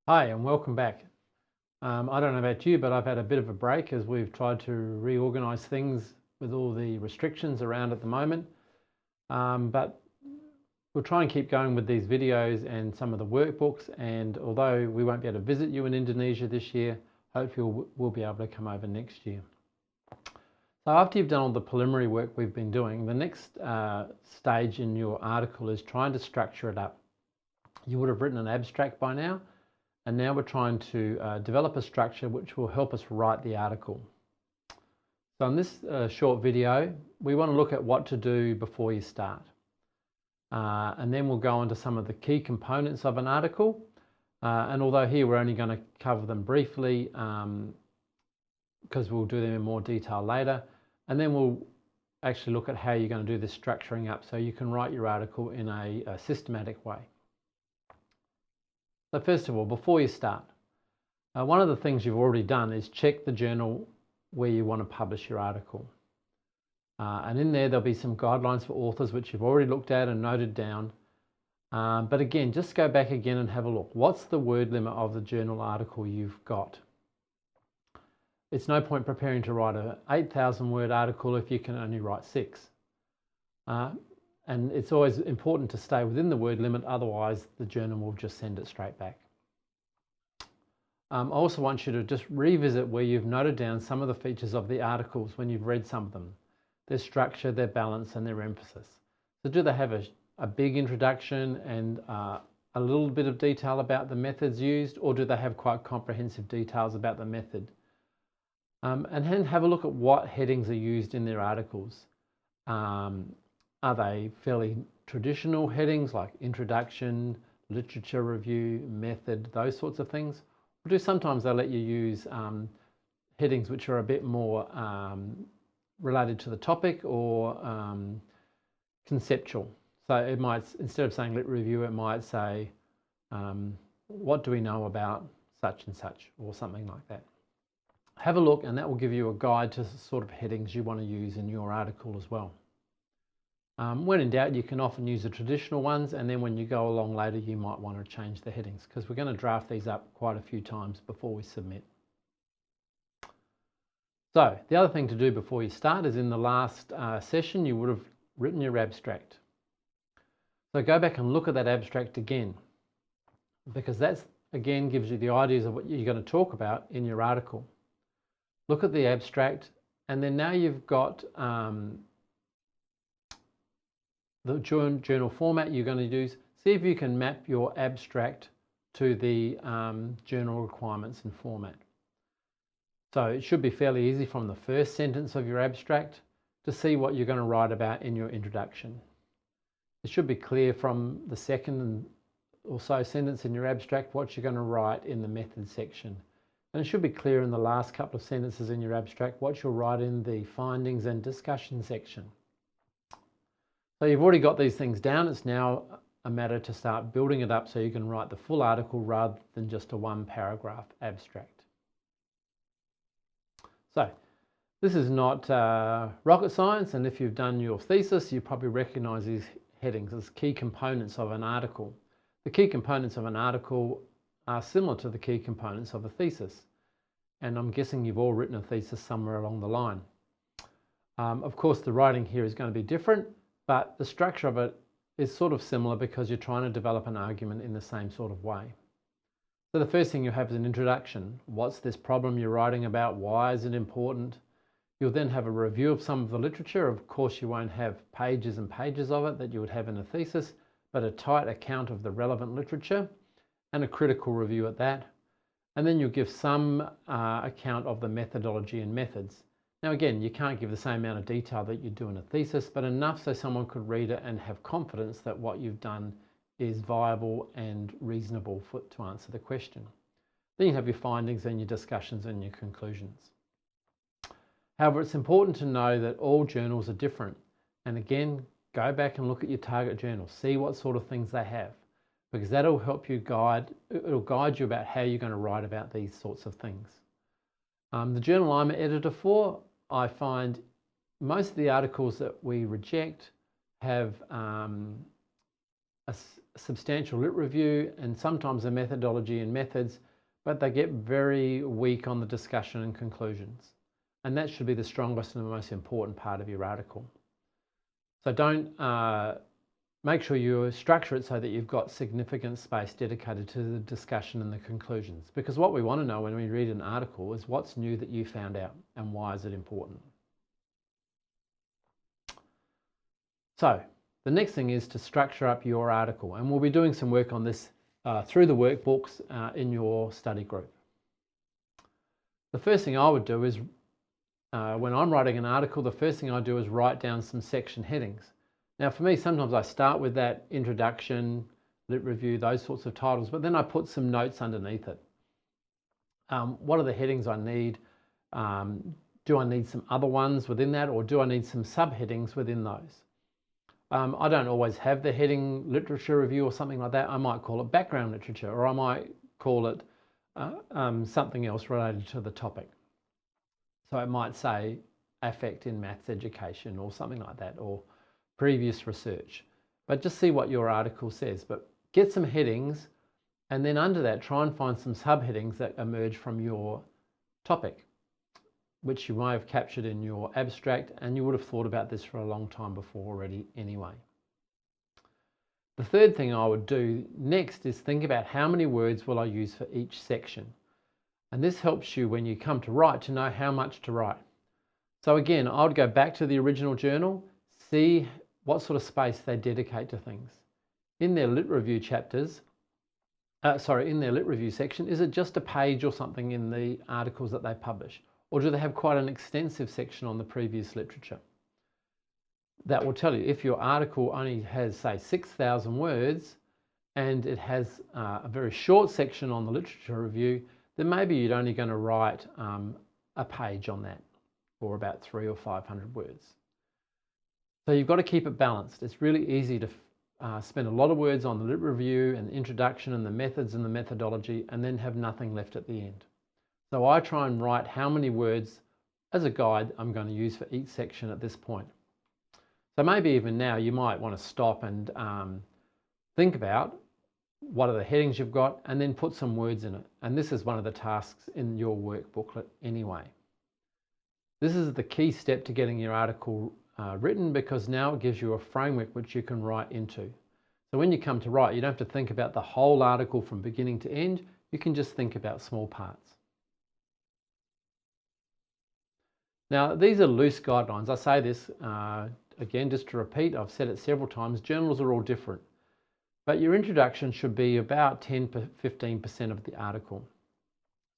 Hi and welcome back. I don't know about you, but I've had a bit of a break as we've tried to reorganize things with all the restrictions around at the moment. But we'll try and keep going with these videos and some of the workbooks. And although we won't be able to visit you in Indonesia this year, hopefully we'll be able to come over next year. So after you've done all the preliminary work we've been doing, the next stage in your article is trying to structure it up. You would have written an abstract by now. And now we're trying to develop a structure which will help us write the article. So in this short video, we want to look at what to do before you start. And then we'll go into some of the key components of an article. And although here we're only going to cover them briefly, because we'll do them in more detail later. And then we'll actually look at how you're going to do this structuring up so you can write your article in a systematic way. So first of all, before you start, one of the things you've already done is check the journal where you want to publish your article. And in there, there'll be some guidelines for authors which you've already looked at and noted down. But again, just go back again and have a look. What's the word limit of the journal article you've got? It's no point preparing to write an 8,000 word article if you can only write 6. And it's always important to stay within the word limit, otherwise the journal will just send it straight back. I also want you to just revisit where you've noted down some of the features of the articles when you've read some of them. Their structure, their balance and their emphasis. So do they have a big introduction and a little bit of detail about the methods used, or do they have quite comprehensive details about the method? And then have a look at what headings are used in their articles. Are they fairly traditional headings like introduction, literature review, method, those sorts of things? Or do sometimes they let you use headings which are a bit more related to the topic or conceptual? So it might, instead of saying lit review, it might say, what do we know about such and such, or something like that. Have a look and that will give you a guide to the sort of headings you want to use in your article as well. When in doubt, you can often use the traditional ones, and then when you go along later, you might want to change the headings because we're going to draft these up quite a few times before we submit. So the other thing to do before you start is in the last session, you would have written your abstract. So go back and look at that abstract again, because that's again gives you the ideas of what you're going to talk about in your article. Look at the abstract, and then now you've got the journal format you're going to use. See if you can map your abstract to the journal requirements and format. So it should be fairly easy from the first sentence of your abstract to see what you're going to write about in your introduction. It should be clear from the second or so sentence in your abstract what you're going to write in the method section. And it should be clear in the last couple of sentences in your abstract what you'll write in the findings and discussion section. So you've already got these things down. It's now a matter to start building it up so you can write the full article rather than just a one paragraph abstract. So this is not rocket science, and if you've done your thesis, you probably recognize these headings as key components of an article. The key components of an article are similar to the key components of a thesis. And I'm guessing you've all written a thesis somewhere along the line. Of course, the writing here is going to be different, but the structure of it is sort of similar because you're trying to develop an argument in the same sort of way. So the first thing you have is an introduction. What's this problem you're writing about? Why is it important? You'll then have a review of some of the literature. Of course, you won't have pages and pages of it that you would have in a thesis, but a tight account of the relevant literature and a critical review at that. And then you'll give some account of the methodology and methods. Now again, you can't give the same amount of detail that you do in a thesis, but enough so someone could read it and have confidence that what you've done is viable and reasonable to answer the question. Then you have your findings and your discussions and your conclusions. However, it's important to know that all journals are different. And again, go back and look at your target journal, see what sort of things they have, because that'll help you it'll guide you about how you're going to write about these sorts of things. The journal I'm an editor for, I find most of the articles that we reject have a substantial lit review and sometimes a methodology and methods, but they get very weak on the discussion and conclusions. And that should be the strongest and the most important part of your article. So don't make sure you structure it so that you've got significant space dedicated to the discussion and the conclusions. Because what we want to know when we read an article is what's new that you found out and why is it important. So the next thing is to structure up your article, and we'll be doing some work on this through the workbooks in your study group. The first thing I would do is when I'm writing an article, the first thing I do is write down some section headings. Now for me, sometimes I start with that introduction, lit review, those sorts of titles, but then I put some notes underneath it. What are the headings I need? Do I need some other ones within that, or do I need some subheadings within those? I don't always have the heading literature review or something like that. I might call it background literature, or I might call it something else related to the topic. So it might say affect in maths education or something like that, or previous research. But just see what your article says. But get some headings, and then under that try and find some subheadings that emerge from your topic, which you may have captured in your abstract, and you would have thought about this for a long time before already anyway. The third thing I would do next is think about how many words will I use for each section. And this helps you when you come to write to know how much to write. So again, I would go back to the original journal, see what sort of space they dedicate to things. In their lit review chapters, in their lit review section, is it just a page or something in the articles that they publish? Or do they have quite an extensive section on the previous literature? That will tell you if your article only has, say, 6,000 words and it has a very short section on the literature review, then maybe you're only going to write a page on that, or about 300 or 500 words. So you've got to keep it balanced. It's really easy to spend a lot of words on the lit review and the introduction and the methods and the methodology, and then have nothing left at the end. So I try and write how many words as a guide I'm going to use for each section at this point. So maybe even now you might want to stop and think about what are the headings you've got, and then put some words in it. And this is one of the tasks in your work booklet anyway. This is the key step to getting your article written, because now it gives you a framework which you can write into. So when you come to write, you don't have to think about the whole article from beginning to end. You can just think about small parts. Now, these are loose guidelines. I say this again, just to repeat, I've said it several times, journals are all different. But your introduction should be about 10–15% of the article.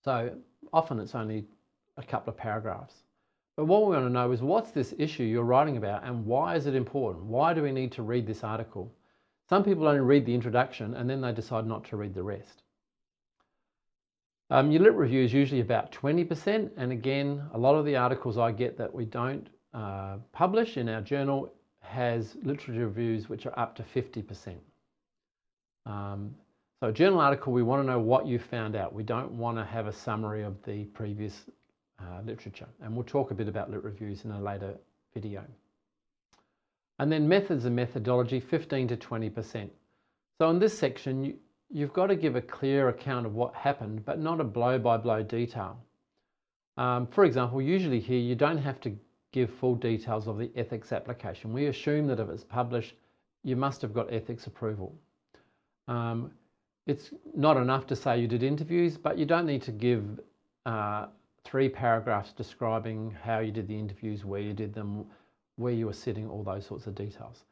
So often it's only a couple of paragraphs. But what we want to know is, what's this issue you're writing about and why is it important? Why do we need to read this article? Some people only read the introduction and then they decide not to read the rest. Your lit review is usually about 20%, and again, a lot of the articles I get that we don't publish in our journal has literature reviews which are up to 50%. So a journal article, we want to know what you found out. We don't want to have a summary of the previous literature, and we'll talk a bit about lit reviews in a later video. And then methods and methodology, 15–20%. So in this section, you've got to give a clear account of what happened, but not a blow-by-blow detail. For example, usually here you don't have to give full details of the ethics application. We assume that if it's published, you must have got ethics approval. It's not enough to say you did interviews, but you don't need to give 3 paragraphs describing how you did the interviews, where you did them, where you were sitting, all those sorts of details.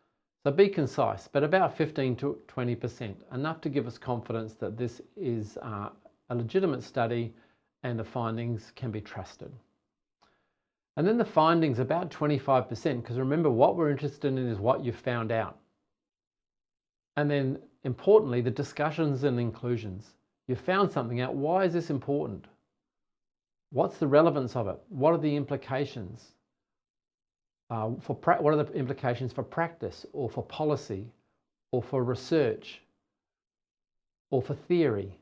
So be concise, but about 15–20%, enough to give us confidence that this is a legitimate study and the findings can be trusted. And then the findings, about 25%, because remember, what we're interested in is what you found out. And then importantly, the discussions and inclusions. You found something out. Why is this important? What's the relevance of it? What are the implications? What are the implications for practice, or for policy, or for research, or for theory?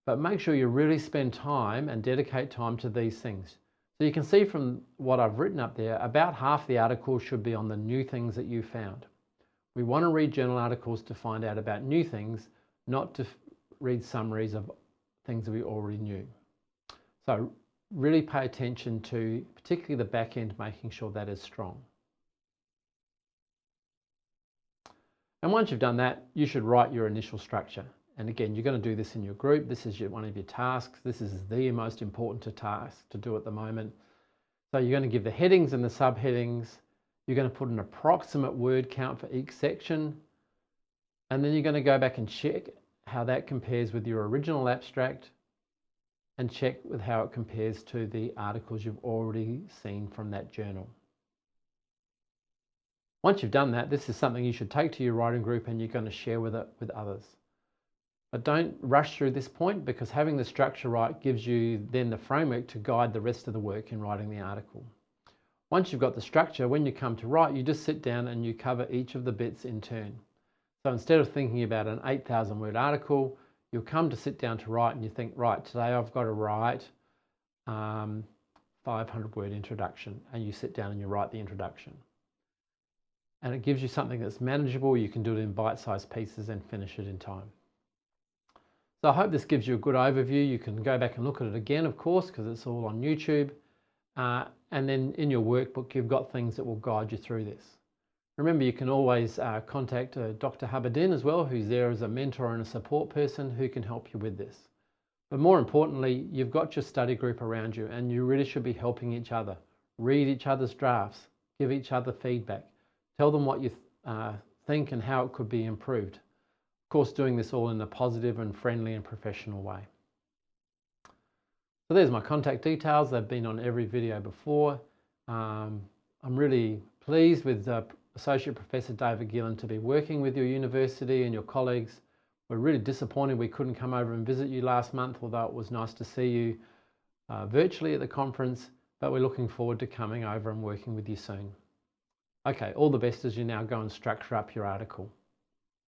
But make sure you really spend time and dedicate time to these things. So you can see from what I've written up there, about half the article should be on the new things that you found. We want to read journal articles to find out about new things, not to read summaries of things that we already knew. So really pay attention to particularly the back end, making sure that is strong. And once you've done that, you should write your initial structure. And again, you're going to do this in your group. This is one of your tasks. This is the most important task to do at the moment. So you're going to give the headings and the subheadings. You're going to put an approximate word count for each section. And then you're going to go back and check how that compares with your original abstract and check with how it compares to the articles you've already seen from that journal. Once you've done that, this is something you should take to your writing group and you're going to share with others. But don't rush through this point, because having the structure right gives you then the framework to guide the rest of the work in writing the article. Once you've got the structure, when you come to write, you just sit down and you cover each of the bits in turn. So instead of thinking about an 8,000 word article, you'll come to sit down to write and you think, right, today I've got to write 500 word introduction, and you sit down and you write the introduction. And it gives you something that's manageable. You can do it in bite-sized pieces and finish it in time. So I hope this gives you a good overview. You can go back and look at it again, of course, because it's all on YouTube. And then in your workbook, you've got things that will guide you through this. Remember, you can always contact Dr. Hubbardin as well, who's there as a mentor and a support person who can help you with this. But more importantly, you've got your study group around you, and you really should be helping each other. Read each other's drafts, give each other feedback. Tell them what you think and how it could be improved. Of course, doing this all in a positive and friendly and professional way. So there's my contact details. They've been on every video before. I'm really pleased with Associate Professor David Gillen to be working with your university and your colleagues. We're really disappointed we couldn't come over and visit you last month, although it was nice to see you virtually at the conference, but we're looking forward to coming over and working with you soon. Okay, all the best as you now go and structure up your article.